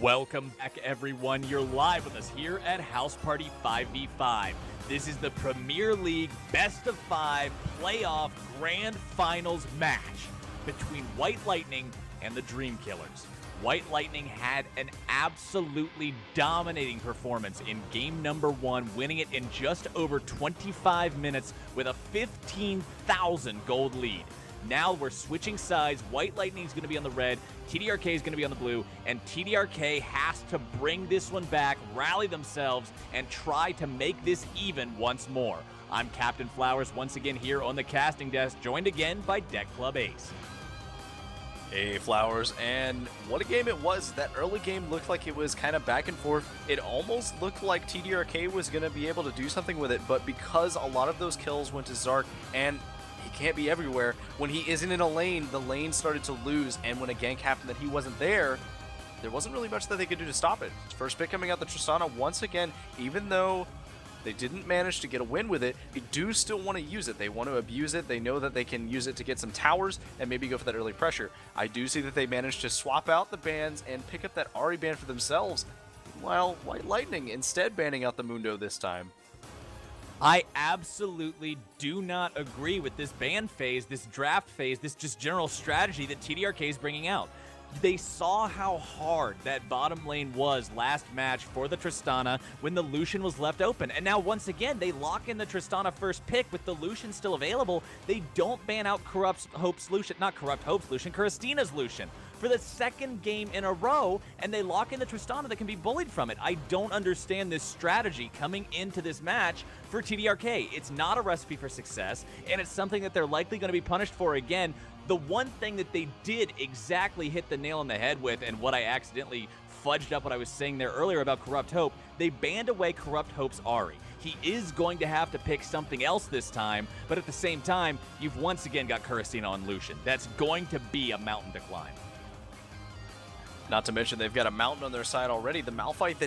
Welcome back, everyone. You're live with us here at House Party 5v5. This is the Premier League Best of 5 Playoff Grand Finals match between White Lightning and the Dream Killers. White Lightning had an absolutely dominating performance in game number 1, winning it in just over 25 minutes with a 15,000 gold lead. Now we're switching sides. White Lightning is going to be on the red, TDRK is going to be on the blue, and TDRK has to bring this one back, rally themselves, and try to make this even once more. I'm Captain Flowers once again here on the casting desk, joined again by Deck Club Ace. Hey Flowers, and what a game it was. That early game looked like it was kind of back and forth. It almost looked like TDRK was going to be able to do something with it, but because a lot of those kills went to Zark, and he can't be everywhere, when he isn't in a lane, the lane started to lose, and when a gank happened that he wasn't there wasn't really much that they could do to stop it. First pick coming out, the Tristana, once again, even though they didn't manage to get a win with it, they do still want to use it. They want to abuse it. They know that they can use it to get some towers and maybe go for that early pressure. I do see that they managed to swap out the bans and pick up that Ahri ban for themselves, while White Lightning instead banning out the Mundo this time. I absolutely do not agree with this ban phase, this draft phase, this just general strategy that TDRK is bringing out. They saw how hard that bottom lane was last match for the Tristana when the Lucian was left open. And now once again, they lock in the Tristana first pick with the Lucian still available. They don't ban out Corrustina's Lucian for the second game in a row, and they lock in the Tristana that can be bullied from it. I don't understand this strategy coming into this match for TDRK. It's not a recipe for success, and it's something that they're likely going to be punished for again. The one thing that they did exactly hit the nail on the head with, and what I accidentally fudged up what I was saying there earlier about Corrupt Hope, they banned away Corrupt Hope's Ahri. He is going to have to pick something else this time, but at the same time, you've once again got Corrustina on Lucian. That's going to be a mountain to climb. Not to mention they've got a mountain on their side already. The Malphite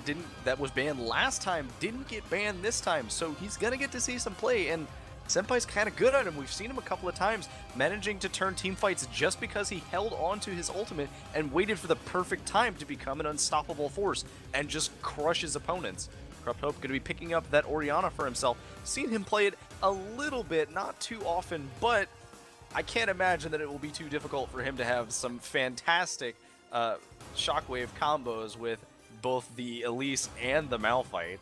that was banned last time didn't get banned this time, so he's gonna get to see some play, and Senpai's kind of good at him. We've seen him a couple of times managing to turn team fights just because he held on to his ultimate and waited for the perfect time to become an unstoppable force and just crush his opponents. Corrupt Hope going to be picking up that Orianna for himself. Seen him play it a little bit, not too often, but I can't imagine that it will be too difficult for him to have some fantastic shockwave combos with both the Elise and the Malphite.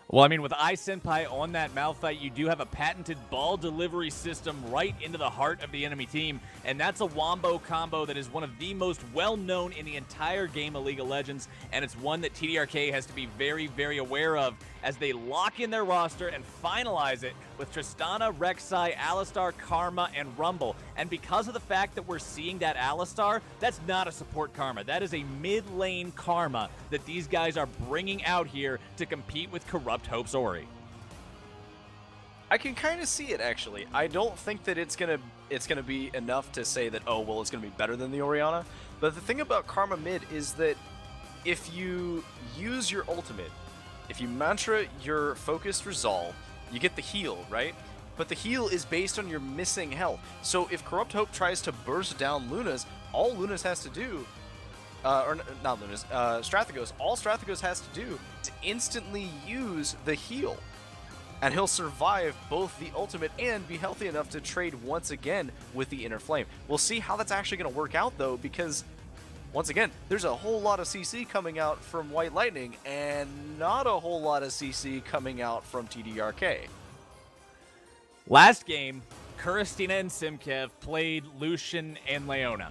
Well, I mean, with iSenpai on that Malphite, you do have a patented ball delivery system right into the heart of the enemy team, and that's a Wombo combo that is one of the most well-known in the entire game of League of Legends, and it's one that TDRK has to be very, very aware of as they lock in their roster and finalize it with Tristana, Rek'Sai, Alistar, Karma, and Rumble. And because of the fact that we're seeing that Alistar, that's not a support Karma. That is a mid-lane Karma that these guys are bringing out here to compete with Corrupt Hope's Ahri. I can kind of see it, actually. I don't think that it's gonna be enough to say that, oh, well, it's gonna be better than the Orianna. But the thing about Karma mid is that if you use your ultimate, if you mantra your focused resolve, you get the heal, right? But the heal is based on your missing health. So if Corrupt Hope tries to burst down Luna's, all Luna's has to do, or not Luna's, Strathagos, all Strathagos has to do is instantly use the heal. And he'll survive both the ultimate and be healthy enough to trade once again with the Inner Flame. We'll see how that's actually going to work out, though, because once again, there's a whole lot of CC coming out from White Lightning, and not a whole lot of CC coming out from TDRK. Last game, Corrustina and Simkev played Lucian and Leona.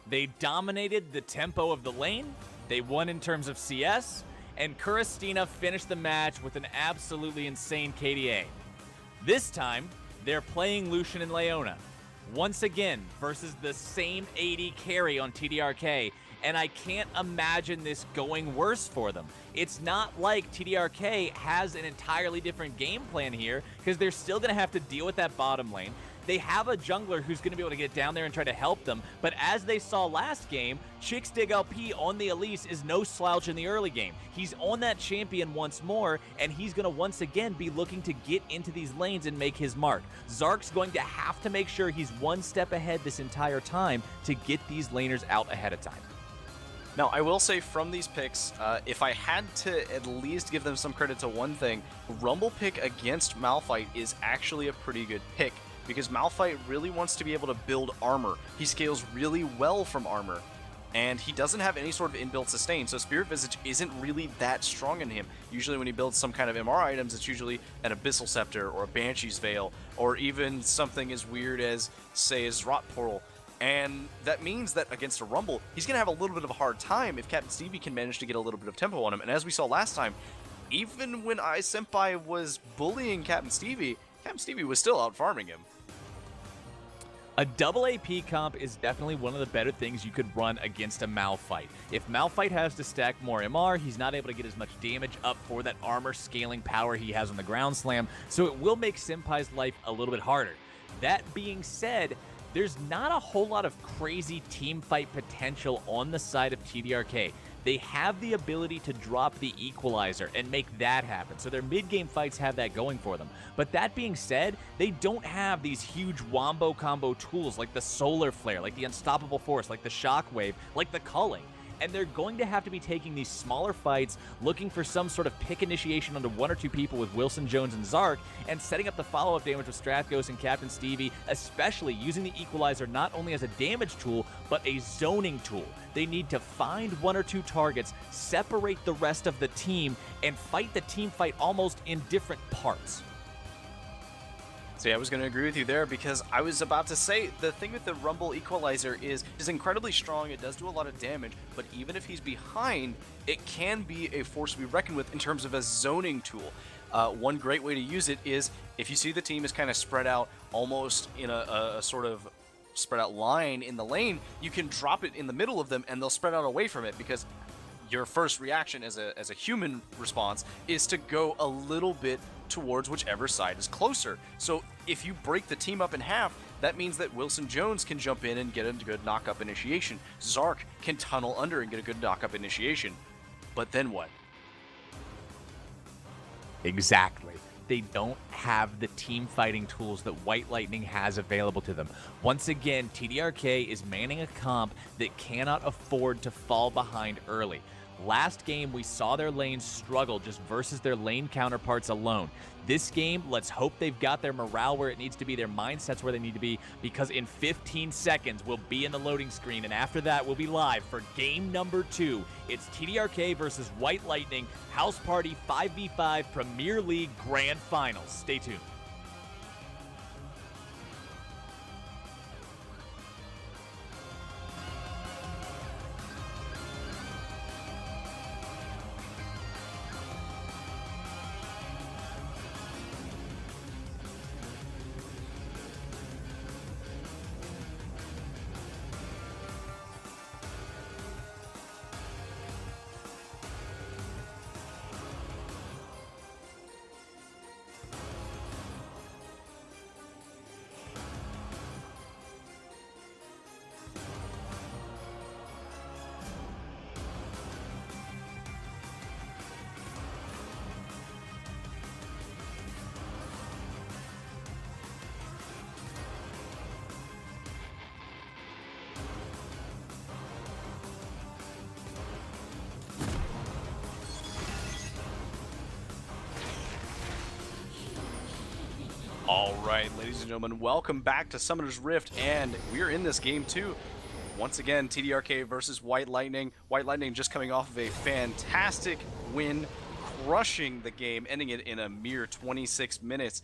They dominated the tempo of the lane, they won in terms of CS, and Corrustina finished the match with an absolutely insane KDA. This time, they're playing Lucian and Leona once again versus the same AD carry on TDRK, and I can't imagine this going worse for them. It's not like TDRK has an entirely different game plan here, because they're still going to have to deal with that bottom lane. They have a jungler who's going to be able to get down there and try to help them, but as they saw last game, Chixdig LP on the Elise is no slouch in the early game. He's on that champion once more, and he's going to once again be looking to get into these lanes and make his mark. Zark's going to have to make sure he's one step ahead this entire time to get these laners out ahead of time. Now, I will say from these picks, if I had to at least give them some credit to one thing, Rumble pick against Malphite is actually a pretty good pick, because Malphite really wants to be able to build armor. He scales really well from armor, and he doesn't have any sort of inbuilt sustain, so Spirit Visage isn't really that strong in him. Usually when he builds some kind of MR items, it's usually an Abyssal Scepter or a Banshee's Veil, or even something as weird as, say, a Zrot Portal. And that means that against a Rumble, he's going to have a little bit of a hard time if Captain Stevie can manage to get a little bit of tempo on him. And as we saw last time, even when iSenpai was bullying Captain Stevie was still out farming him. A double AP comp is definitely one of the better things you could run against a Malphite. If Malphite has to stack more MR, he's not able to get as much damage up for that armor scaling power he has on the ground slam, so it will make Senpai's life a little bit harder. That being said, there's not a whole lot of crazy team fight potential on the side of TDRK. They have the ability to drop the equalizer and make that happen, so their mid-game fights have that going for them. But that being said, they don't have these huge wombo combo tools like the Solar Flare, like the Unstoppable Force, like the Shockwave, like the Culling. And they're going to have to be taking these smaller fights, looking for some sort of pick initiation onto one or two people with Wilson Jones and Zark, and setting up the follow-up damage with Strathghost and Captain Stevie, especially using the Equalizer not only as a damage tool, but a zoning tool. They need to find one or two targets, separate the rest of the team, and fight the team fight almost in different parts. So yeah, I was going to agree with you there, because I was about to say the thing with the Rumble Equalizer is incredibly strong. It does do a lot of damage, but even if he's behind, it can be a force to be reckoned with in terms of a zoning tool. One great way to use it is if you see the team is kind of spread out almost in a sort of spread out line in the lane, you can drop it in the middle of them and they'll spread out away from it, because your first reaction as a human response is to go a little bit towards whichever side is closer. So if you break the team up in half, that means that Wilson Jones can jump in and get a good knock-up initiation. Zark can tunnel under and get a good knock-up initiation. But then what? Exactly. They don't have the team fighting tools that White Lightning has available to them. Once again, TDRK is manning a comp that cannot afford to fall behind early. Last game, we saw their lanes struggle just versus their lane counterparts alone. This game, let's hope they've got their morale where it needs to be, their mindsets where they need to be, because in 15 seconds, we'll be in the loading screen, and after that, we'll be live for game number 2. It's TDRK versus White Lightning, House Party 5v5 Premier League Grand Finals. Stay tuned. All right, ladies and gentlemen, welcome back to Summoner's Rift, and we're in this game too. Once again, TDRK versus White Lightning. White Lightning just coming off of a fantastic win, crushing the game, ending it in a mere 26 minutes,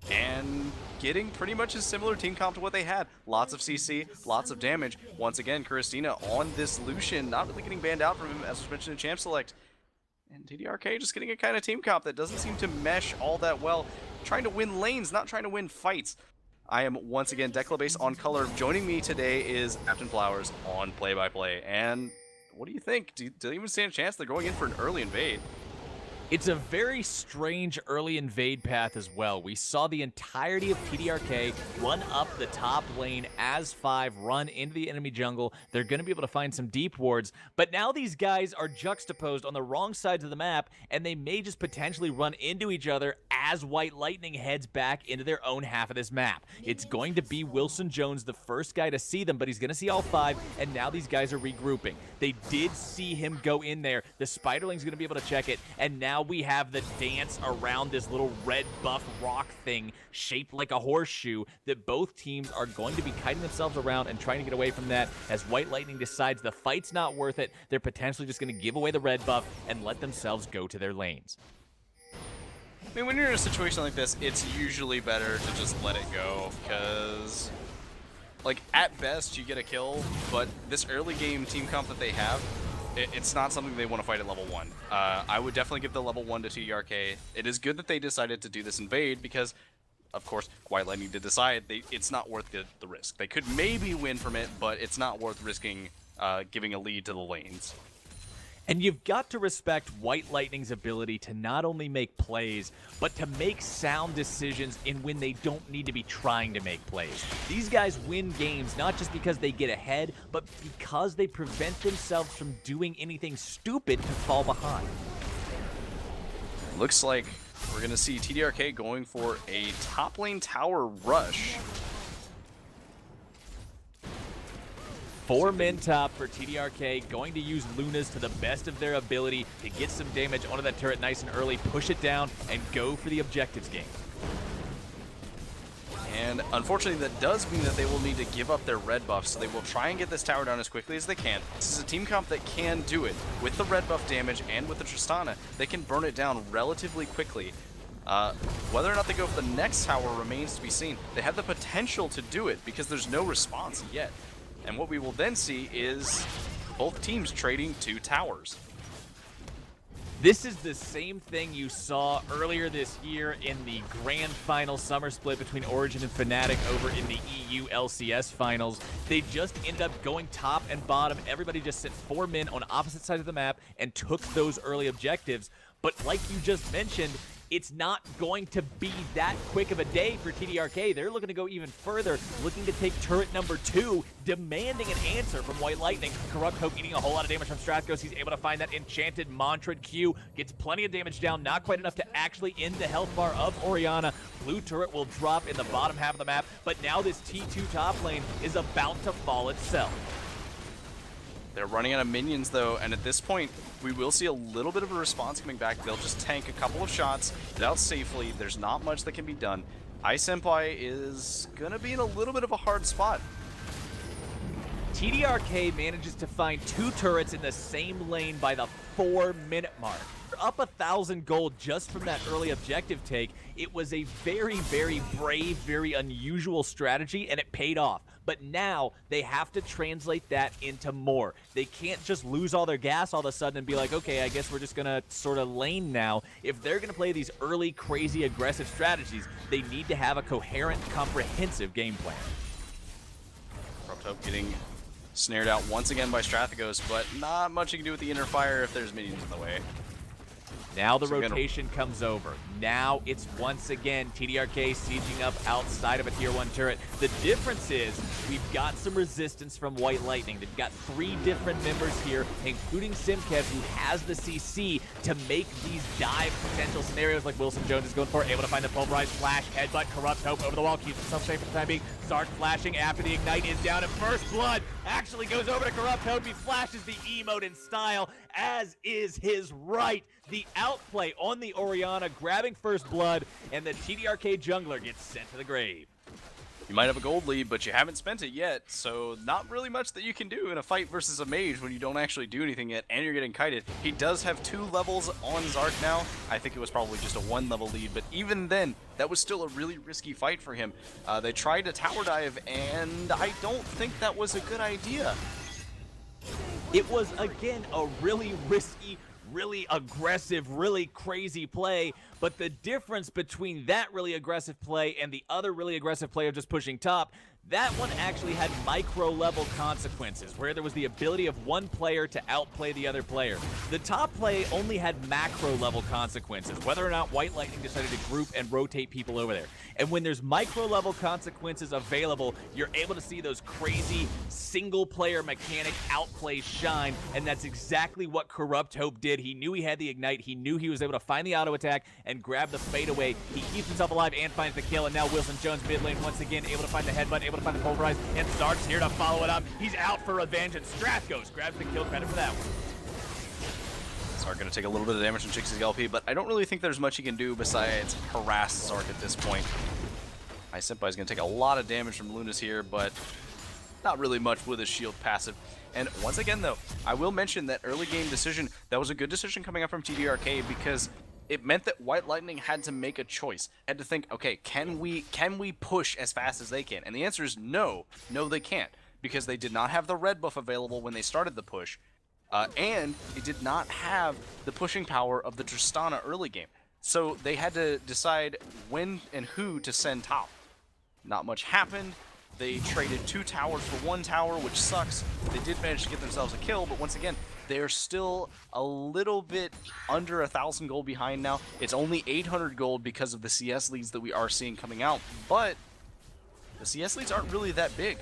and getting pretty much a similar team comp to what they had. Lots of CC, lots of damage. Once again, Christina on this Lucian, not really getting banned out from him, as was mentioned in Champ Select. And TDRK just getting a kind of team comp that doesn't seem to mesh all that well. Trying to win lanes, not trying to win fights. I am once again Declabase on color. Joining me today is Captain Flowers on play-by-play. And what do you think? Do you even stand a chance they're going in for an early invade? It's a very strange early invade path as well. We saw the entirety of TDRK run up the top lane as 5, run into the enemy jungle. They're going to be able to find some deep wards, but now these guys are juxtaposed on the wrong sides of the map, and they may just potentially run into each other as White Lightning heads back into their own half of this map. It's going to be Wilson Jones, the first guy to see them, but he's going to see all 5, and now these guys are regrouping. They did see him go in there. The Spiderling's going to be able to check it, and now we have the dance around this little red buff rock thing shaped like a horseshoe that both teams are going to be kiting themselves around and trying to get away from that. As White Lightning decides the fight's not worth it, they're potentially just going to give away the red buff and let themselves go to their lanes. I mean, when you're in a situation like this, it's usually better to just let it go, because, like, at best you get a kill, but this early game team comp that they have, it's not something they want to fight at level 1. I would definitely give the level 1 to TDRK. It is good that they decided to do this invade because, of course, White Lightning did decide it's not worth the risk. They could maybe win from it, but it's not worth risking giving a lead to the lanes. And you've got to respect White Lightning's ability to not only make plays, but to make sound decisions in when they don't need to be trying to make plays. These guys win games not just because they get ahead, but because they prevent themselves from doing anything stupid to fall behind. Looks like we're going to see TDRK going for a top lane tower rush. 4 men top for TDRK, going to use Lunas to the best of their ability to get some damage onto that turret nice and early, push it down, and go for the objectives game. And unfortunately, that does mean that they will need to give up their red buff, so they will try and get this tower down as quickly as they can. This is a team comp that can do it. With the red buff damage and with the Tristana, they can burn it down relatively quickly. Whether or not they go for the next tower remains to be seen. They have the potential to do it because there's no response yet. And what we will then see is both teams trading 2 towers. This is the same thing you saw earlier this year in the Grand Final Summer Split between Origin and Fnatic over in the EU LCS Finals. They just ended up going top and bottom. Everybody just sent 4 men on opposite sides of the map and took those early objectives. But like you just mentioned, it's not going to be that quick of a day for TDRK. They're looking to go even further, looking to take turret number 2, demanding an answer from White Lightning. Corrupt Hope eating a whole lot of damage from Strathghost. He's able to find that enchanted Mantrid Q, gets plenty of damage down, not quite enough to actually end the health bar of Orianna. Blue turret will drop in the bottom half of the map, but now this T2 top lane is about to fall itself. They're running out of minions though, and at this point, we will see a little bit of a response coming back. They'll just tank a couple of shots, get out safely. There's not much that can be done. iSenpai is gonna be in a little bit of a hard spot. TDRK manages to find 2 turrets in the same lane by the 4-minute mark. Up 1,000 gold just from that early objective take. It was a very, very brave, very unusual strategy, and it paid off. But now they have to translate that into more. They can't just lose all their gas all of a sudden and be like, okay, I guess we're just going to sort of lane now. If they're going to play these early, crazy, aggressive strategies, they need to have a coherent, comprehensive game plan. Corrupt Hope getting snared out once again by Strathghost, but not much you can do with the inner fire if there's minions in the way. Now the rotation comes over. Now it's once again TDRK sieging up outside of a tier 1 turret. The difference is we've got some resistance from White Lightning. They've got 3 different members here, including Simkev, who has the CC to make these dive potential scenarios like Wilson Jones is going for. Able to find the pulverized flash, headbutt, Corrupt Hope over the wall, keeps himself safe for the time being. Zark flashing after the ignite is down, and First Blood actually goes over to Corrupt Hope. He flashes the emote in style, as is his right. The outplay on the Orianna, grabbing First Blood, and the TDRK jungler gets sent to the grave. You might have a gold lead, but you haven't spent it yet, so not really much that you can do in a fight versus a mage when you don't actually do anything yet, and you're getting kited. He does have 2 levels on Zark now. I think it was probably just a 1-level lead, but even then, that was still a really risky fight for him. They tried to tower dive, and I don't think that was a good idea. It was, again, a really risky, really aggressive, really crazy play, but the difference between that really aggressive play and the other really aggressive play of just pushing top, That one actually had micro-level consequences, where there was the ability of one player to outplay the other player. The top play only had macro-level consequences, whether or not White Lightning decided to group and rotate people over there. And when there's micro-level consequences available, you're able to see those crazy single-player mechanic outplays shine, and that's exactly what Corrupt Hope did. He knew he had the Ignite, he knew he was able to find the auto-attack and grab the fadeaway. He keeps himself alive and finds the kill, and now Wilson Jones mid lane once again able to find the headbutt, able to find the pulverize, and Zark's here to follow it up. He's out for revenge, and Strathghost grabs the kill credit for that one. Zark going to take a little bit of damage from Chix's LP, but I don't really think there's much he can do besides harass Zark at this point. My Senpai is going to take a lot of damage from Lunas here, but not really much with his shield passive. And once again, though, I will mention that early game decision, that was a good decision coming up from TDRK because it meant that White Lightning had to make a choice, had to think, okay, can we push as fast as they can? And the answer is no. No, they can't, because they did not have the red buff available when they started the push, and it did not have the pushing power of the Tristana early game. So they had to decide when and who to send top. Not much happened. They traded 2 towers for 1 tower, which sucks. They did manage to get themselves a kill, but once again, they're still a little bit under 1,000 gold behind now. It's only 800 gold because of the CS leads that we are seeing coming out, but the CS leads aren't really that big.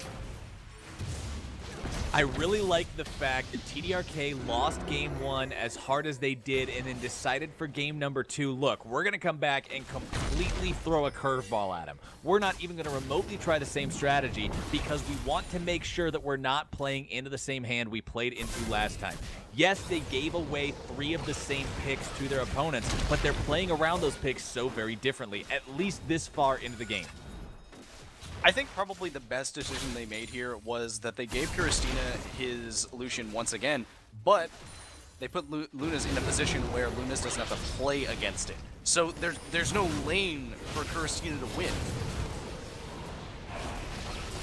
I really like the fact that TDRK lost game 1 as hard as they did and then decided for game number 2, look, we're going to come back and completely throw a curveball at him. We're not even going to remotely try the same strategy because we want to make sure that we're not playing into the same hand we played into last time. Yes, they gave away 3 of the same picks to their opponents, but they're playing around those picks so very differently, at least this far into the game. I think probably the best decision they made here was that they gave Kuristina his Lucian once again, but they put Lunas in a position where Lunas doesn't have to play against it. So there's no lane for Kuristina to win.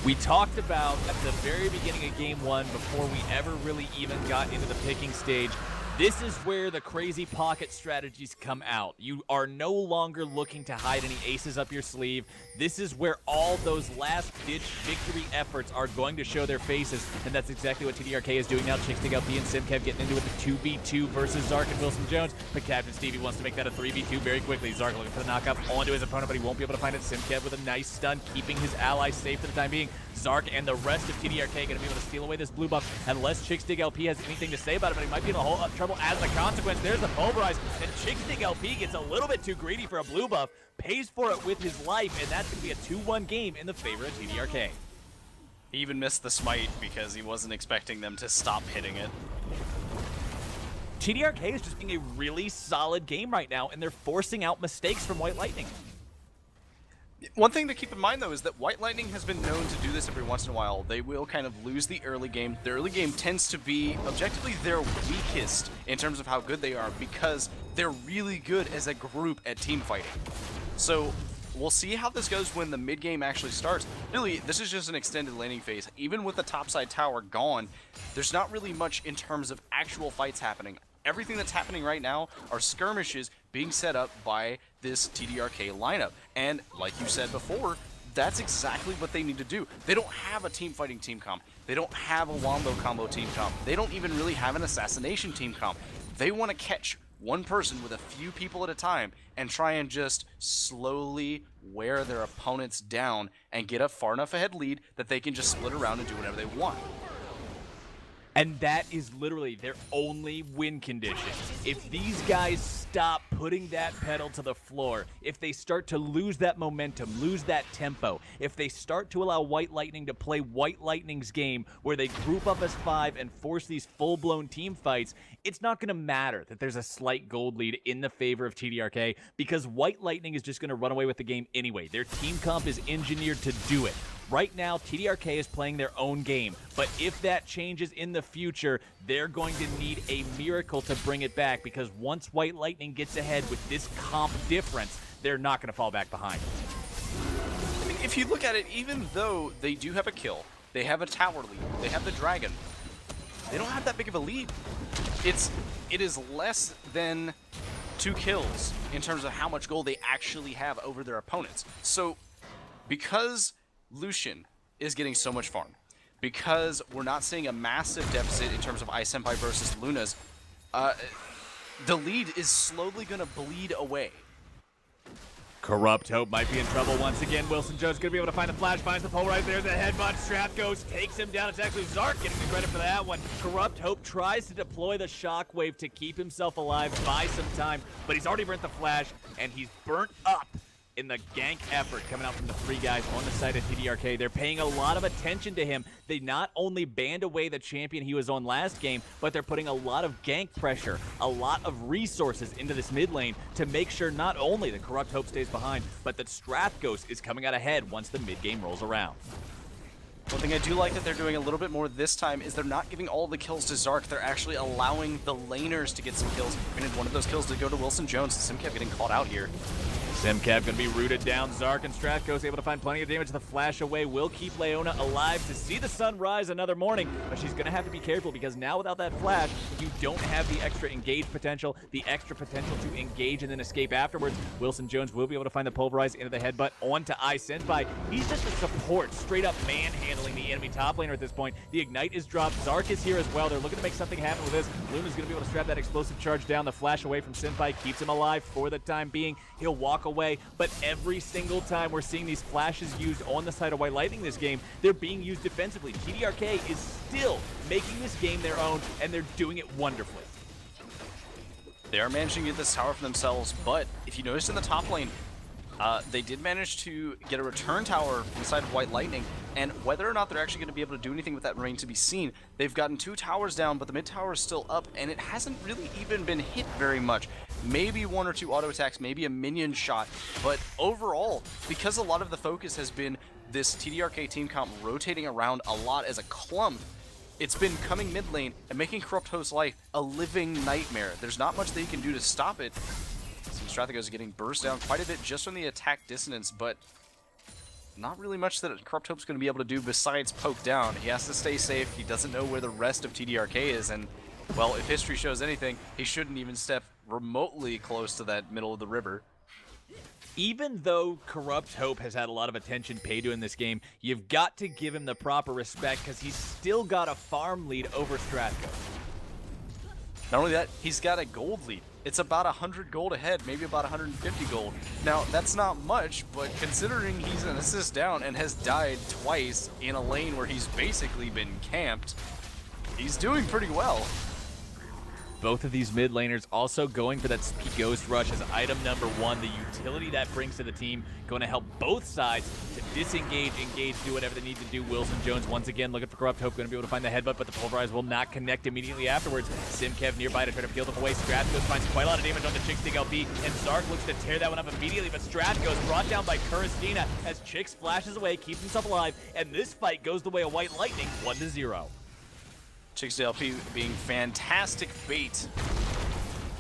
We talked about at the very beginning of game 1, before we ever really even got into the picking stage, this is where the crazy pocket strategies come out. You are no longer looking to hide any aces up your sleeve. This is where all those last-ditch victory efforts are going to show their faces, and that's exactly what TDRK is doing now. Chixtig LP and Simkev getting into it, the 2v2 versus Zark and Wilson Jones, but Captain Stevie wants to make that a 3v2 very quickly. Zark looking for the knockup onto his opponent, but he won't be able to find it. Simkev with a nice stun, keeping his ally safe for the time being. Zark and the rest of TDRK going to be able to steal away this blue buff unless Chixtig LP has anything to say about it, but he might be in a whole lot of trouble as a consequence. There's the pulverize, and Chixtig LP gets a little bit too greedy for a blue buff, pays for it with his life, and that's going to be a 2-1 game in the favor of TDRK. He even missed the smite because he wasn't expecting them to stop hitting it. TDRK is just being a really solid game right now, and they're forcing out mistakes from White Lightning. One thing to keep in mind, though, is that White Lightning has been known to do this every once in a while. They will kind of lose the early game. The early game tends to be, objectively, their weakest in terms of how good they are because they're really good as a group at team fighting. So we'll see how this goes when the mid game actually starts. Really, this is just an extended laning phase. Even with the topside tower gone, there's not really much in terms of actual fights happening. Everything that's happening right now are skirmishes being set up by this TDRK lineup. And like you said before, that's exactly what they need to do. They don't have a team fighting team comp. They don't have a wombo combo team comp. They don't even really have an assassination team comp. They want to catch one person with a few people at a time and try and just slowly wear their opponents down and get a far enough ahead lead that they can just split around and do whatever they want. And that is literally their only win condition. If these guys stop putting that pedal to the floor, if they start to lose that momentum, lose that tempo, if they start to allow White Lightning to play White Lightning's game where they group up as 5 and force these full-blown team fights, it's not going to matter that there's a slight gold lead in the favor of TDRK because White Lightning is just going to run away with the game anyway. Their team comp is engineered to do it. Right now, TDRK is playing their own game, but if that changes in the future, they're going to need a miracle to bring it back because once White Lightning gets ahead with this comp difference, they're not going to fall back behind. I mean, if you look at it, even though they do have a kill, they have a tower lead, they have the dragon, they don't have that big of a lead. It is less than 2 kills in terms of how much gold they actually have over their opponents. So, because Lucian is getting so much farm. Because we're not seeing a massive deficit in terms of Ice Senpai versus Luna's, the lead is slowly going to bleed away. Corrupt Hope might be in trouble once again. Wilson Jones going to be able to find the flash, finds the pole right there. The headbutt, Strathghost takes him down. It's actually Zark getting the credit for that one. Corrupt Hope tries to deploy the shockwave to keep himself alive, buy some time, but he's already burnt the flash, and he's burnt up in the gank effort coming out from the three guys on the side of TDRK. They're paying a lot of attention to him. They not only banned away the champion he was on last game, but they're putting a lot of gank pressure, a lot of resources into this mid lane to make sure not only that Corrupt Hope stays behind, but that Strathghost is coming out ahead once the mid game rolls around. One thing I do like that they're doing a little bit more this time is they're not giving all the kills to Zark. They're actually allowing the laners to get some kills. Granted, one of those kills did go to Wilson Jones. Simkev getting caught out here. Simkev going to be rooted down. Zark and Strathghost able to find plenty of damage. The flash away will keep Leona alive to see the sun rise another morning, but she's going to have to be careful because now without that flash, you don't have the extra engage potential, the extra potential to engage and then escape afterwards. Wilson Jones will be able to find the pulverize into the headbutt onto Ice Senpai. He's just a support, straight up manhandling the enemy top laner at this point. The ignite is dropped. Zark is here as well. They're looking to make something happen with this. Luna's going to be able to strap that explosive charge down. The flash away from Senpai keeps him alive for the time being. He'll walk away, but every single time we're seeing these flashes used on the side of White Lightning this game, they're being used defensively. TDRK is still making this game their own, and they're doing it wonderfully. They are managing to get this tower for themselves, but if you notice in the top lane, they did manage to get a return tower inside of White Lightning, and whether or not they're actually going to be able to do anything with that remains to be seen. They've gotten 2 towers down, but the mid tower is still up, and it hasn't really even been hit very much. Maybe 1 or 2 auto attacks, maybe a minion shot, but overall, because a lot of the focus has been this TDRK team comp rotating around a lot as a clump, it's been coming mid lane and making Corrupt Host's life a living nightmare. There's not much that he can do to stop it. Strathghost is getting burst down quite a bit just from the attack dissonance, but not really much that Corrupt Hope's going to be able to do besides poke down. He has to stay safe. He doesn't know where the rest of TDRK is, and, well, if history shows anything, he shouldn't even step remotely close to that middle of the river. Even though Corrupt Hope has had a lot of attention paid to in this game, you've got to give him the proper respect because he's still got a farm lead over Strathghost. Not only that, he's got a gold lead. It's about 100 gold ahead, maybe about 150 gold. Now, that's not much, but considering he's an assist down and has died twice in a lane where he's basically been camped, he's doing pretty well. Both of these mid laners also going for that Speed Ghost Rush as item number 1. The utility that brings to the team going to help both sides to disengage, engage, do whatever they need to do. Wilson Jones once again looking for Corrupt Hope, going to be able to find the headbutt, but the pulverize will not connect immediately afterwards. Simkev nearby to try to peel them away. Strathghost finds quite a lot of damage on the Chixdig LP, and Zark looks to tear that one up immediately, but Strathghost brought down by Kuristina as Chix flashes away, keeps himself alive, and this fight goes the way of White Lightning, 1-0. Chixdig LP being fantastic bait,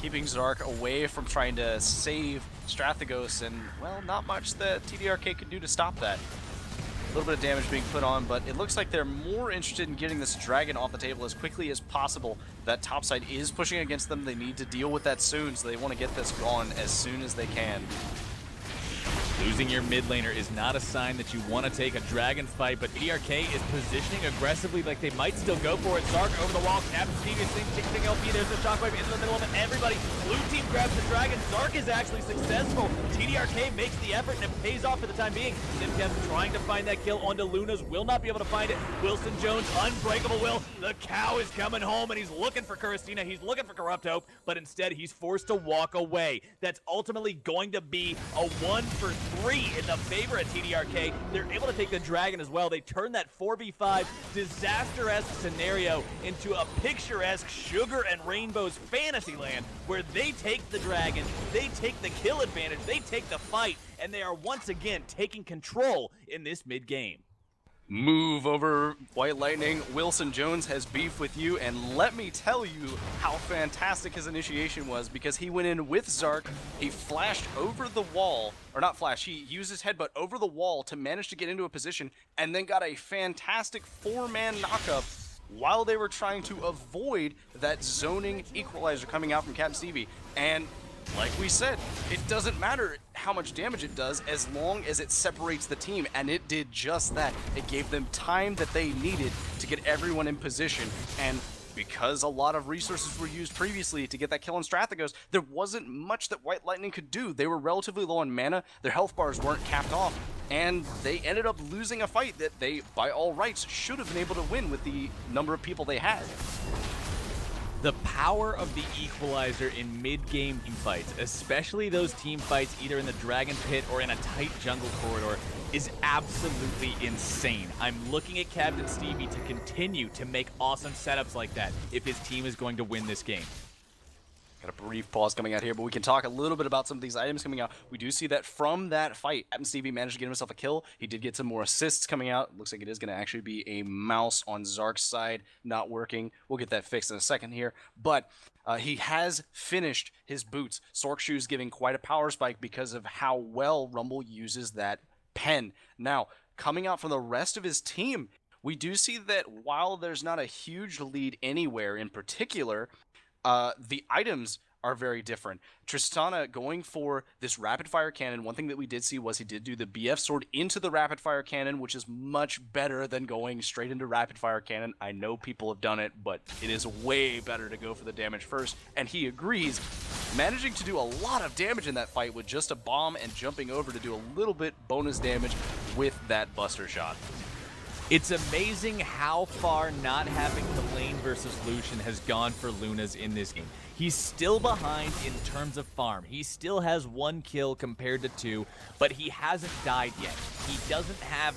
keeping Zark away from trying to save Strathghost, and, well, not much that TDRK could do to stop that. A little bit of damage being put on, but it looks like they're more interested in getting this dragon off the table as quickly as possible. That top side is pushing against them. They need to deal with that soon, so they want to get this gone as soon as they can. Losing your mid laner is not a sign that you want to take a dragon fight, but TDRK is positioning aggressively like they might still go for it. Zark over the wall, Captain Stevie, Chixdig LP, there's the shockwave into the middle of it. Everybody, blue team grabs the dragon. Zark is actually successful. TDRK makes the effort and it pays off for the time being. Simkev trying to find that kill onto Luna's, will not be able to find it. Wilson Jones, unbreakable will. The cow is coming home and he's looking for Kuristina. He's looking for Corrupt Hope, but instead he's forced to walk away. That's ultimately going to be a 1-for-3 in the favor of TDRK. They're able to take the dragon as well. They turn that 4v5 disaster-esque scenario into a picturesque sugar and rainbows fantasy land where they take the dragon, they take the kill advantage, they take the fight, and they are once again taking control in this mid-game. Move over, White Lightning. Wilson Jones has beef with you, and let me tell you how fantastic his initiation was, because he went in with Zark, he flashed over the wall, or not flash, he used his headbutt over the wall to manage to get into a position, and then got a fantastic 4-man knockup while they were trying to avoid that zoning equalizer coming out from Captain Stevie. And like we said, it doesn't matter how much damage it does as long as it separates the team, and it did just that. It gave them time that they needed to get everyone in position, and because a lot of resources were used previously to get that kill on Strathagos, there wasn't much that White Lightning could do. They were relatively low on mana, their health bars weren't capped off, and they ended up losing a fight that they, by all rights, should have been able to win with the number of people they had. The power of the equalizer in mid-game team fights, especially those team fights either in the Dragon Pit or in a tight jungle corridor, is absolutely insane. I'm looking at Captain Stevie to continue to make awesome setups like that if his team is going to win this game. Got a brief pause coming out here, but we can talk a little bit about some of these items coming out. We do see that from that fight, Captain Stevie managed to get himself a kill. He did get some more assists coming out. Looks like it is going to actually be a mouse on Zark's side, not working. We'll get that fixed in a second here. But he has finished his boots. Sork Shoes giving quite a power spike because of how well Rumble uses that pen. Now, coming out from the rest of his team, we do see that while there's not a huge lead anywhere in particular, the items are very different. Tristana going for this rapid fire cannon. One thing that we did see was he did do the BF sword into the rapid fire cannon, which is much better than going straight into rapid fire cannon. I know people have done it, but it is way better to go for the damage first, and he agrees, managing to do a lot of damage in that fight with just a bomb and jumping over to do a little bit bonus damage with that buster shot. It's amazing how far not having the lane versus Lucian has gone for Lunas in this game. He's still behind in terms of farm. He still has 1 kill compared to 2, but he hasn't died yet. He doesn't have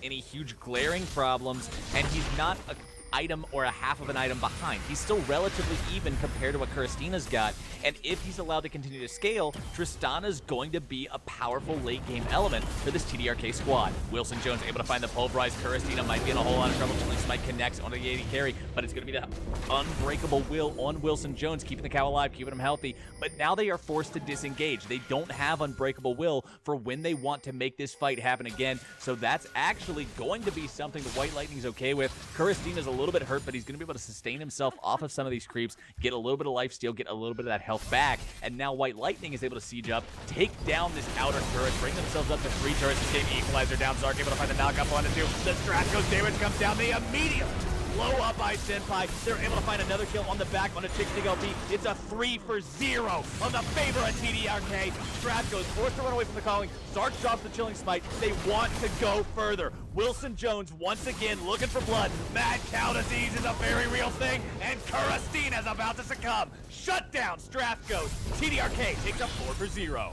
any huge glaring problems, and he's not a item or a half of an item behind. He's still relatively even compared to what Kuristina's got, and if he's allowed to continue to scale, Tristana's going to be a powerful late game element for this TDRK squad. Wilson Jones able to find the pulverize. Kuristina might be in a whole lot of trouble. Chilling Smite connects onto the AD carry, but it's going to be the unbreakable will on Wilson Jones, keeping the cow alive, keeping him healthy, but now they are forced to disengage. They don't have unbreakable will for when they want to make this fight happen again, so that's actually going to be something the White Lightning's okay with. Kuristina's a little bit hurt, but he's going to be able to sustain himself off of some of these creeps, get a little bit of lifesteal, get a little bit of that health back, and now White Lightning is able to siege up, take down this outer turret, bring themselves up to 3 turrets, this game equalizer down, Zark able to find the knockup onto 2, the Strathagos damage comes down, they immediately blow up by Senpai. They're able to find another kill on the back on a Chixig LP. It's a 3-for-0 on the favor of TDRK. Strat goes forced to run away from the calling. Zark drops the Chilling Smite. They want to go further. Wilson Jones once again looking for blood. Mad cow disease is a very real thing, and Kuristina's about to succumb. Shut down Strathagos. TDRK takes a 4-for-0.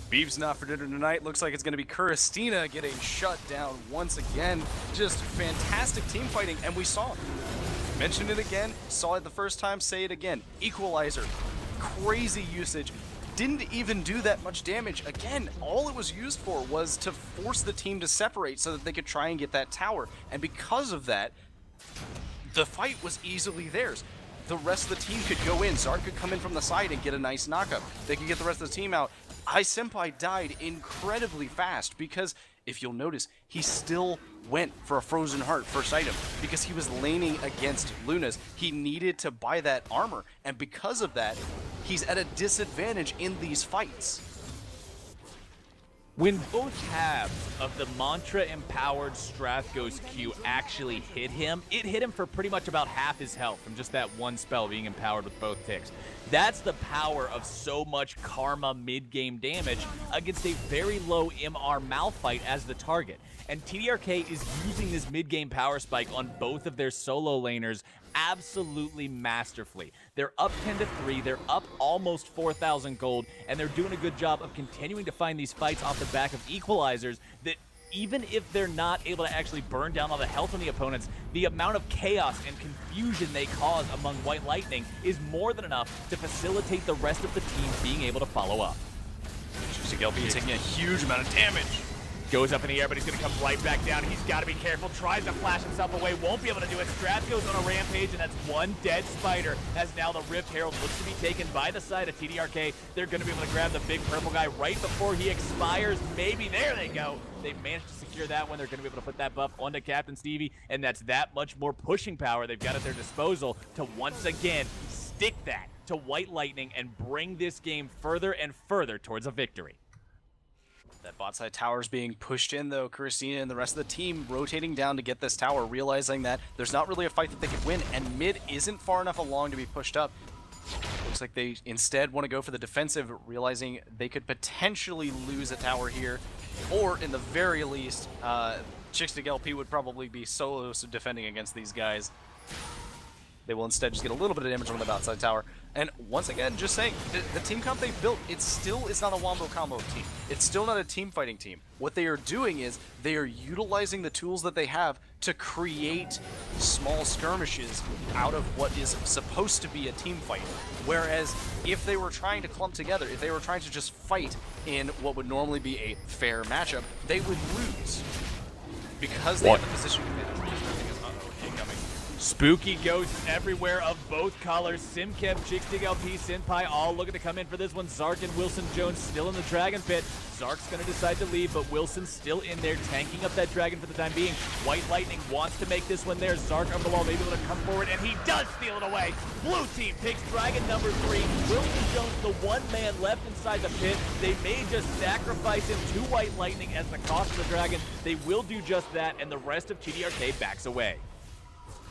Beef's not for dinner tonight. Looks like it's going to be Kuristina getting shut down once again. Just fantastic team fighting, and we saw it. Mentioned it again, saw it the first time, say it again. Equalizer, crazy usage. Didn't even do that much damage. Again, all it was used for was to force the team to separate so that they could try and get that tower. And because of that, the fight was easily theirs. The rest of the team could go in. Zark could come in from the side and get a nice knockup. They could get the rest of the team out. iSenpai died incredibly fast because, if you'll notice, he still went for a Frozen Heart first item because he was laning against Lunas. He needed to buy that armor, and because of that, he's at a disadvantage in these fights. When both halves of the mantra-empowered Strathagos Q actually hit him, it hit him for pretty much about half his health from just that one spell being empowered with both ticks. That's the power of so much Karma mid-game damage against a very low MR Malphite as the target. And TDRK is using this mid-game power spike on both of their solo laners absolutely masterfully. They're up 10-3, they're up almost 4,000 gold, and they're doing a good job of continuing to find these fights off the back of equalizers that, even if they're not able to actually burn down all the health on the opponents, the amount of chaos and confusion they cause among White Lightning is more than enough to facilitate the rest of the team being able to follow up. Chixig LP taking a huge amount of damage. Goes up in the air, but he's going to come right back down. He's got to be careful. Tries to flash himself away. Won't be able to do it. Strat goes on a rampage, and that's one dead spider, as now the Rift Herald looks to be taken by the side of TDRK. They're going to be able to grab the big purple guy right before he expires. Maybe. There they go. They've managed to secure that one. They're going to be able to put that buff onto Captain Stevie, and that's that much more pushing power they've got at their disposal to once again stick that to White Lightning and bring this game further and further towards a victory. That bot side tower is being pushed in, though. Christina and the rest of the team rotating down to get this tower, realizing that there's not really a fight that they could win, and mid isn't far enough along to be pushed up. Looks like they instead want to go for the defensive, realizing they could potentially lose a tower here, or in the very least, Chixdig LP would probably be solo defending against these guys. They will instead just get a little bit of damage on the bot side tower. And once again, just saying, the team comp they've built, it still is not a wombo combo team. It's still not a team fighting team. What they are doing is they are utilizing the tools that they have to create small skirmishes out of what is supposed to be a team fight. Whereas if they were trying to clump together, if they were trying to just fight in what would normally be a fair matchup, they would lose. Because they have the position advantage. Spooky ghosts everywhere of both colors. Simkev, Chixdig LP, Sinpai all looking to come in for this one. Zark and Wilson Jones still in the Dragon Pit. Zark's going to decide to leave, but Wilson's still in there, tanking up that Dragon for the time being. White Lightning wants to make this one there. Zark over the wall, maybe able to come forward, and he does steal it away. Blue team takes Dragon number 3. Wilson Jones, the one man left inside the pit. They may just sacrifice him to White Lightning as the cost of the Dragon. They will do just that, and the rest of TDRK backs away.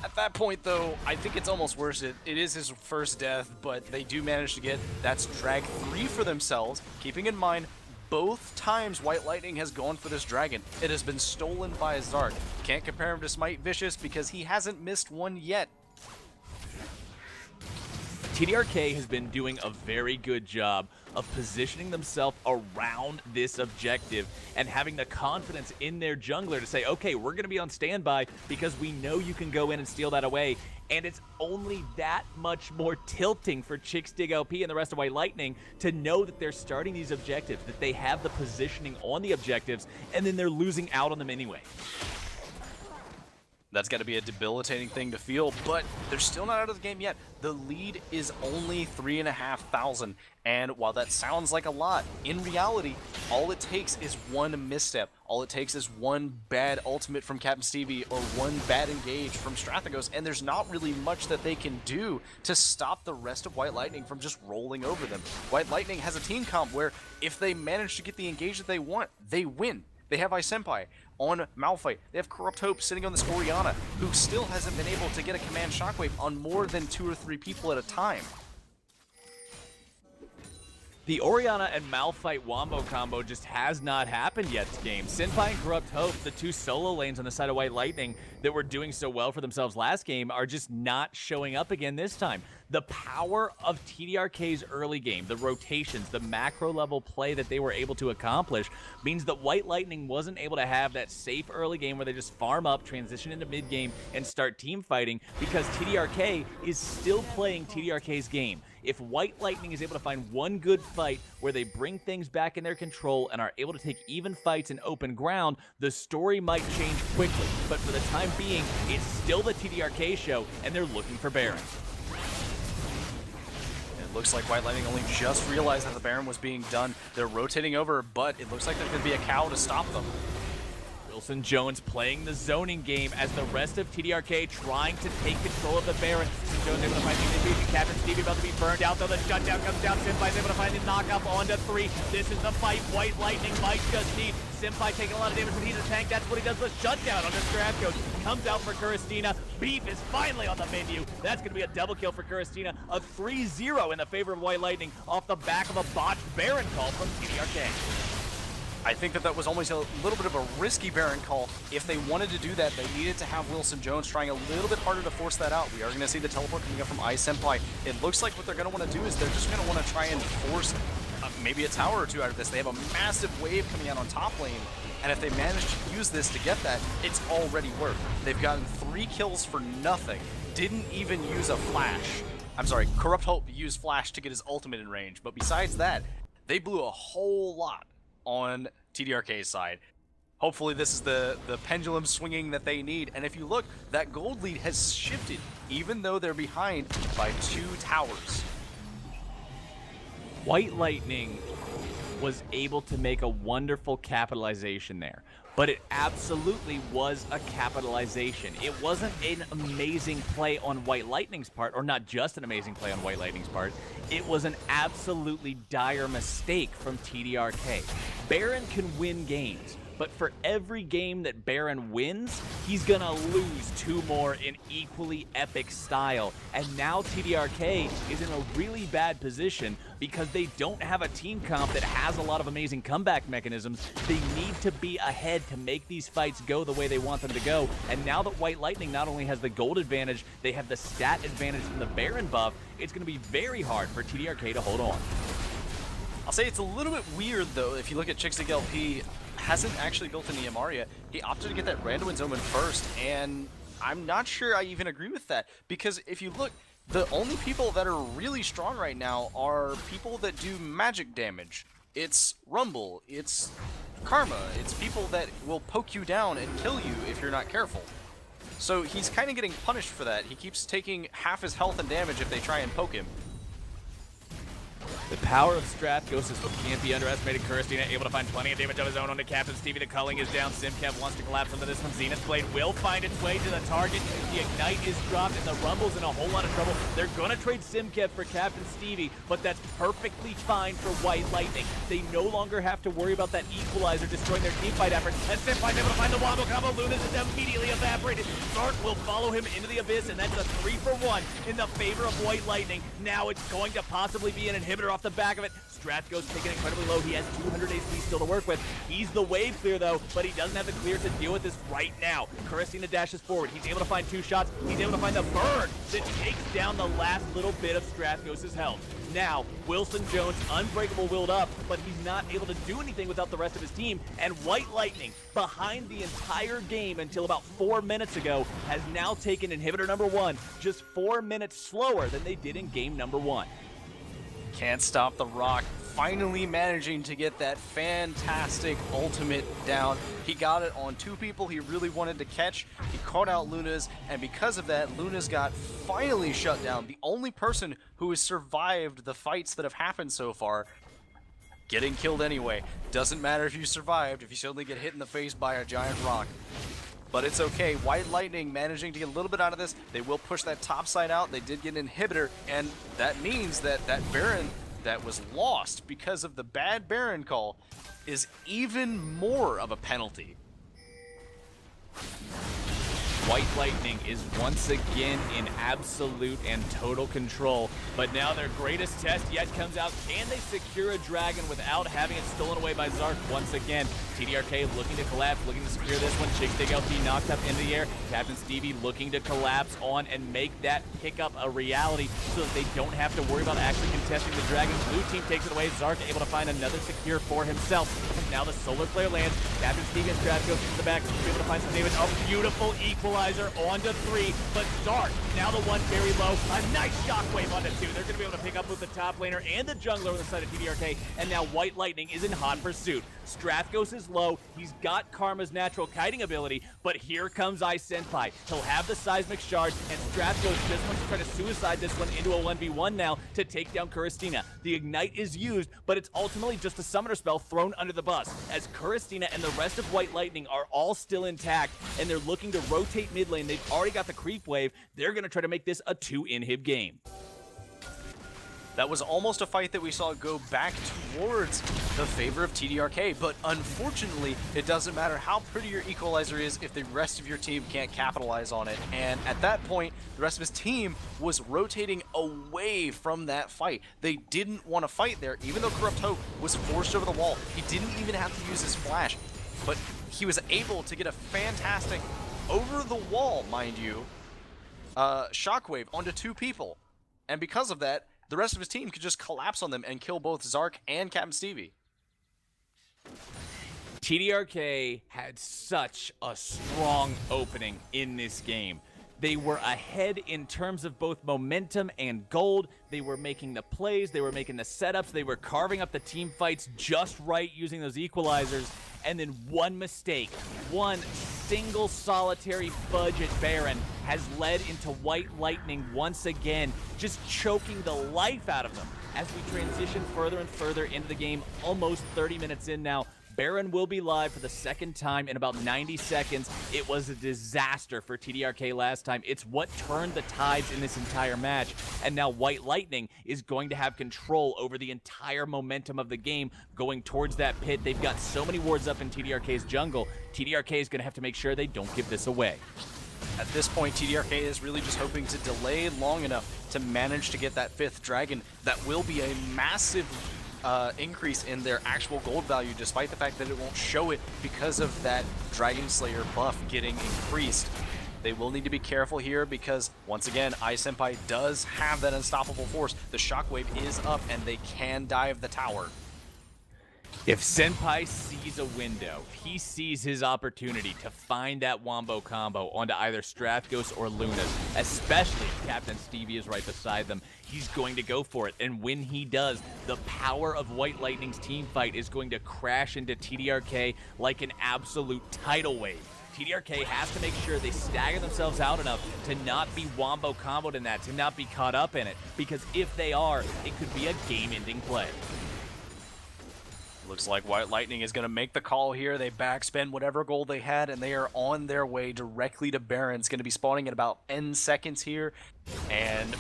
At that point, though, I think it's almost worth it. It is his first death, but they do manage to get that's drag 3 for themselves. Keeping in mind, both times White Lightning has gone for this dragon, it has been stolen by Zark. Can't compare him to Smite Vicious because he hasn't missed one yet. TDRK has been doing a very good job of positioning themselves around this objective and having the confidence in their jungler to say, okay, we're going to be on standby because we know you can go in and steal that away. And it's only that much more tilting for Chixdig LP and the rest of White Lightning to know that they're starting these objectives, that they have the positioning on the objectives, and then they're losing out on them anyway. That's got to be a debilitating thing to feel, but they're still not out of the game yet. The lead is only 3,500, and while that sounds like a lot, in reality, all it takes is one misstep. All it takes is one bad ultimate from Captain Stevie or one bad engage from Strathagos, and there's not really much that they can do to stop the rest of White Lightning from just rolling over them. White Lightning has a team comp where if they manage to get the engage that they want, they win. They have iSenpai on Malphite. They have Corrupt Hope sitting on this Orianna, who still hasn't been able to get a command shockwave on more than 2 or 3 people at a time. The Orianna and Malphite Wombo combo just has not happened yet this game. Sinpai and Corrupt Hope, the 2 solo lanes on the side of White Lightning that were doing so well for themselves last game, are just not showing up again this time. The power of TDRK's early game, the rotations, the macro level play that they were able to accomplish means that White Lightning wasn't able to have that safe early game where they just farm up, transition into mid game, and start team fighting because TDRK is still playing TDRK's game. If White Lightning is able to find one good fight where they bring things back in their control and are able to take even fights in open ground, the story might change quickly. But for the time being, it's still the TDRK show, and they're looking for Baron. It looks like White Lightning only just realized that the Baron was being done. They're rotating over, but it looks like there's going to be a cow to stop them. Wilson Jones playing the zoning game as the rest of TDRK trying to take control of the Baron. Wilson Jones able to find the invasion. Captain Stevie about to be burned out, though the shutdown comes down. Sinpai's able to find the knockoff onto 3. This is the fight White Lightning might just need. Sinpai taking a lot of damage, but he's a tank. That's what he does, the shutdown on this Strathagos. Comes out for Kuristina. Beef is finally on the menu. That's going to be a double kill for Kuristina. A 3-0 in the favor of White Lightning off the back of a botched Baron call from TDRK. I think that was almost a little bit of a risky Baron call. If they wanted to do that, they needed to have Wilson Jones trying a little bit harder to force that out. We are going to see the teleport coming up from iSenpai. It looks like what they're going to want to do is they're just going to want to try and force maybe a tower or 2 out of this. They have a massive wave coming out on top lane, and if they manage to use this to get that, it's already worked. They've gotten 3 kills for nothing. Didn't even use a flash. I'm sorry, Corrupt Hope used flash to get his ultimate in range, but besides that, they blew a whole lot on TDRK's side. Hopefully this is the pendulum swinging that they need, and if you look, that gold lead has shifted, even though they're behind by 2 towers. White Lightning was able to make a wonderful capitalization there. But it absolutely was a capitalization. It wasn't an amazing play on White Lightning's part, or not just an amazing play on White Lightning's part. It was an absolutely dire mistake from TDRK. Baron can win games, but for every game that Baron wins, he's gonna lose 2 more in equally epic style. And now TDRK is in a really bad position because they don't have a team comp that has a lot of amazing comeback mechanisms. They need to be ahead to make these fights go the way they want them to go. And now that White Lightning not only has the gold advantage, they have the stat advantage from the Baron buff, it's gonna be very hard for TDRK to hold on. I'll say it's a little bit weird though, if you look at Chixig LP, hasn't actually built an EMR yet. He opted to get that Randuin's Omen first, and I'm not sure I even agree with that, because if you look, the only people that are really strong right now are people that do magic damage. It's Rumble, it's Karma, it's people that will poke you down and kill you if you're not careful. So he's kind of getting punished for that. He keeps taking half his health and damage if they try and poke him. The power of Strathghost can't be underestimated. Kuristina able to find plenty of damage of his own onto Captain Stevie. The culling is down. Simkev wants to collapse into this one. Zenith Blade will find its way to the target. The Ignite is dropped, and the Rumble's in a whole lot of trouble. They're going to trade Simkev for Captain Stevie, but that's perfectly fine for White Lightning. They no longer have to worry about that equalizer destroying their teamfight efforts. And Simkev able to find the wombo combo. Lunas is immediately evaporated. Zark will follow him into the abyss, and that's a 3-for-1 in the favor of White Lightning. Now it's going to possibly be an inhibitor off the back of it. Strathghost taken incredibly low. He has 200 HP still to work with. He's the wave clear though, but he doesn't have the clear to deal with this right now. Kuristina dashes forward. He's able to find 2 shots. He's able to find the burn that takes down the last little bit of Strathghost's health. Now, Wilson Jones, unbreakable willed up, but he's not able to do anything without the rest of his team. And White Lightning, behind the entire game until about 4 minutes ago, has now taken inhibitor number 1 just 4 minutes slower than they did in game number 1. Can't stop the Rock, finally managing to get that fantastic ultimate down. He got it on 2 people he really wanted to catch. He caught out Lunas, and because of that, Lunas got finally shut down. The only person who has survived the fights that have happened so far, getting killed anyway. Doesn't matter if you survived, if you suddenly get hit in the face by a giant rock. But it's okay. White Lightning managing to get a little bit out of this. They will push that top side out. They did get an inhibitor, and that means that that Baron that was lost because of the bad Baron call is even more of a penalty. White Lightning is once again in absolute and total control, but now their greatest test yet comes out. Can they secure a dragon without having it stolen away by Zark once again? TDRK looking to collapse, looking to secure this one. Chixig LP knocked up into the air. Captain Stevie looking to collapse on and make that pickup a reality so that they don't have to worry about actually contesting the dragon. Blue team takes it away. Zark able to find another secure for himself. And now the solar flare lands. Captain Stevie and Strat goes to the back. Able to find some damage. A beautiful equalizer onto 3, but Zark now the one very low. A nice shockwave onto 2. They're going to be able to pick up with the top laner and the jungler on the side of TDRK, and now White Lightning is in hot pursuit. Strathghost is low. He's got Karma's natural kiting ability, but here comes Ice Senpai. He'll have the seismic shard, and Strathghost just wants to try to suicide this one into a 1v1 now to take down Kuristina. The Ignite is used, but it's ultimately just a summoner spell thrown under the bus, as Kuristina and the rest of White Lightning are all still intact, and they're looking to rotate mid lane. They've already got the creep wave. They're going to try to make this a 2-inhib game. That was almost a fight that we saw go back towards the favor of TDRK, but unfortunately, it doesn't matter how pretty your equalizer is if the rest of your team can't capitalize on it. And at that point, the rest of his team was rotating away from that fight. They didn't want to fight there, even though Corrupt Hope was forced over the wall. He didn't even have to use his flash, but he was able to get a fantastic over the wall, mind you, shockwave onto 2 people. And because of that, the rest of his team could just collapse on them and kill both Zark and Captain Stevie. TDRK had such a strong opening in this game. They were ahead in terms of both momentum and gold. They were making the plays, they were making the setups, they were carving up the team fights just right using those equalizers. And then one mistake, one single solitary fudge at Baron has led into White Lightning once again, just choking the life out of them. as we transition further and further into the game, almost 30 minutes in now. Baron will be live for the second time in about 90 seconds. It was a disaster for TDRK last time. It's what turned the tides in this entire match. And now White Lightning is going to have control over the entire momentum of the game going towards that pit. They've got so many wards up in TDRK's jungle. TDRK is going to have to make sure they don't give this away. At this point, TDRK is really just hoping to delay long enough to manage to get that 5th dragon. That will be a massive increase in their actual gold value, despite the fact that it won't show it because of that Dragon Slayer buff getting increased. They will need to be careful here because, once again, iSenpai does have that unstoppable force. The Shockwave is up and they can dive the tower. If Senpai sees a window, he sees his opportunity to find that Wombo combo onto either Strathghost or Lunas, especially if Captain Stevie is right beside them. He's going to go for it, and when he does, the power of White Lightning's team fight is going to crash into TDRK like an absolute tidal wave. TDRK has to make sure they stagger themselves out enough to not be Wombo comboed in that, to not be caught up in it, because if they are, it could be a game-ending play. Looks like White Lightning is going to make the call here. They backspend whatever gold they had, and they are on their way directly to Baron. It's going to be spawning in about 10 seconds here, and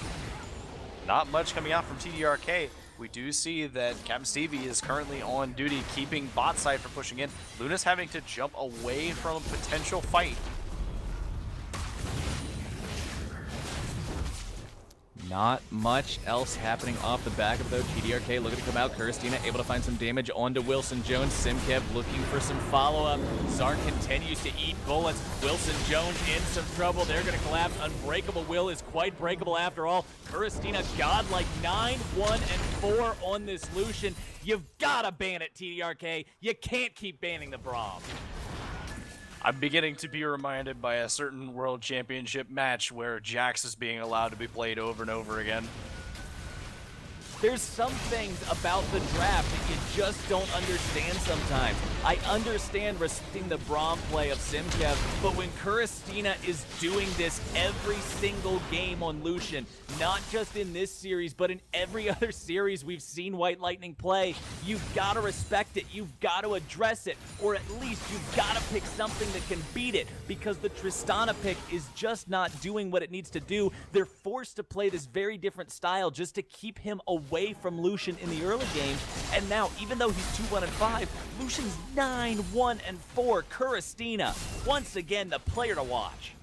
not much coming out from TDRK. We do see that Captain Stevie is currently on duty, keeping bot side from pushing in. Luna's having to jump away from a potential fight. Not much else happening off the back of though. TDRK looking to come out. Kurstina able to find some damage onto Wilson Jones. Simkev looking for some follow-up. Zarn continues to eat bullets. Wilson Jones in some trouble. They're going to collapse. Unbreakable Will is quite breakable after all. Kurstina godlike 9, 1, and 4 on this Lucian. You've got to ban it, TDRK. You can't keep banning the Braum. I'm beginning to be reminded by a certain World Championship match where Jax is being allowed to be played over and over again. There's some things about the draft that you just don't understand sometimes. I understand respecting the Braum play of Simkev, but when Kurstina is doing this every single game on Lucian, not just in this series, but in every other series we've seen White Lightning play, you've got to respect it, you've got to address it, or at least you've got to pick something that can beat it, because the Tristana pick is just not doing what it needs to do. They're forced to play this very different style just to keep him away from Lucian in the early game, and now, even though he's 2, 1, and 5, Lucian's 9, 1, and 4. Kurstina, once again, the player to watch.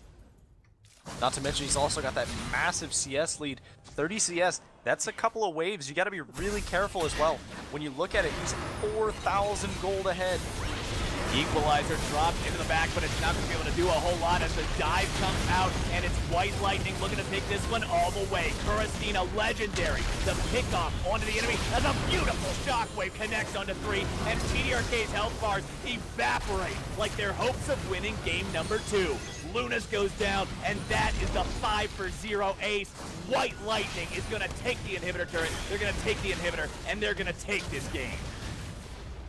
Not to mention he's also got that massive CS lead, 30 CS. That's a couple of waves. You got to be really careful as well. When you look at it, he's 4,000 gold ahead. Equalizer dropped into the back, but it's not going to be able to do a whole lot as the dive comes out, and it's White Lightning looking to take this one all the way. Kurstina, legendary. The pickoff onto the enemy as a beautiful shockwave connects onto 3, and TDRK's health bars evaporate like their hopes of winning game number 2. Lunas goes down, and that is the 5-for-0 ace. White Lightning is going to take the inhibitor turret, they're going to take the inhibitor, and they're going to take this game.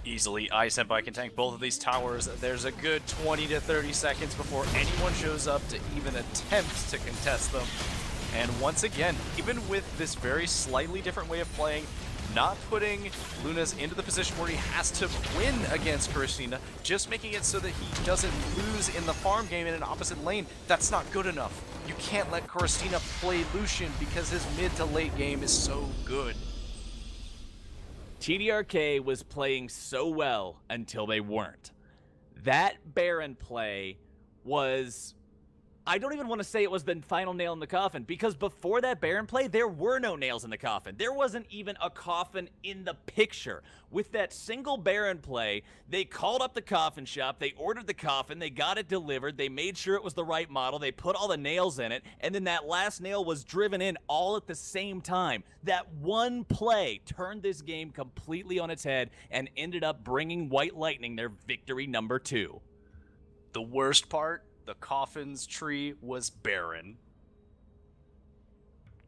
Easily, iSenpai can tank both of these towers. There's a good 20 to 30 seconds before anyone shows up to even attempt to contest them. And once again, even with this very slightly different way of playing, not putting Lunas into the position where he has to win against Kurstina, just making it so that he doesn't lose in the farm game in an opposite lane, that's not good enough. You can't let Kurstina play Lucian because his mid to late game is so good. TDRK was playing so well until they weren't. That Baron play was... I don't even want to say it was the final nail in the coffin, because before that Baron play, there were no nails in the coffin. There wasn't even a coffin in the picture. With that single Baron play, they called up the coffin shop, they ordered the coffin, they got it delivered, they made sure it was the right model, they put all the nails in it, and then that last nail was driven in all at the same time. That one play turned this game completely on its head and ended up bringing White Lightning their victory number 2. The worst part? The coffin's tree was barren.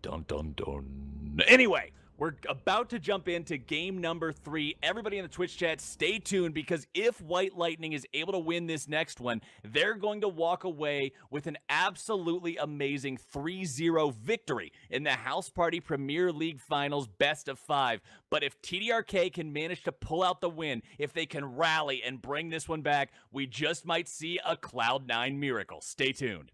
Dun dun dun. Anyway, We're about to jump into game number 3. Everybody in the Twitch chat, stay tuned, because if White Lightning is able to win this next one, they're going to walk away with an absolutely amazing 3-0 victory in the House Party Premier League Finals Best of 5. But if TDRK can manage to pull out the win, if they can rally and bring this one back, we just might see a Cloud9 miracle. Stay tuned.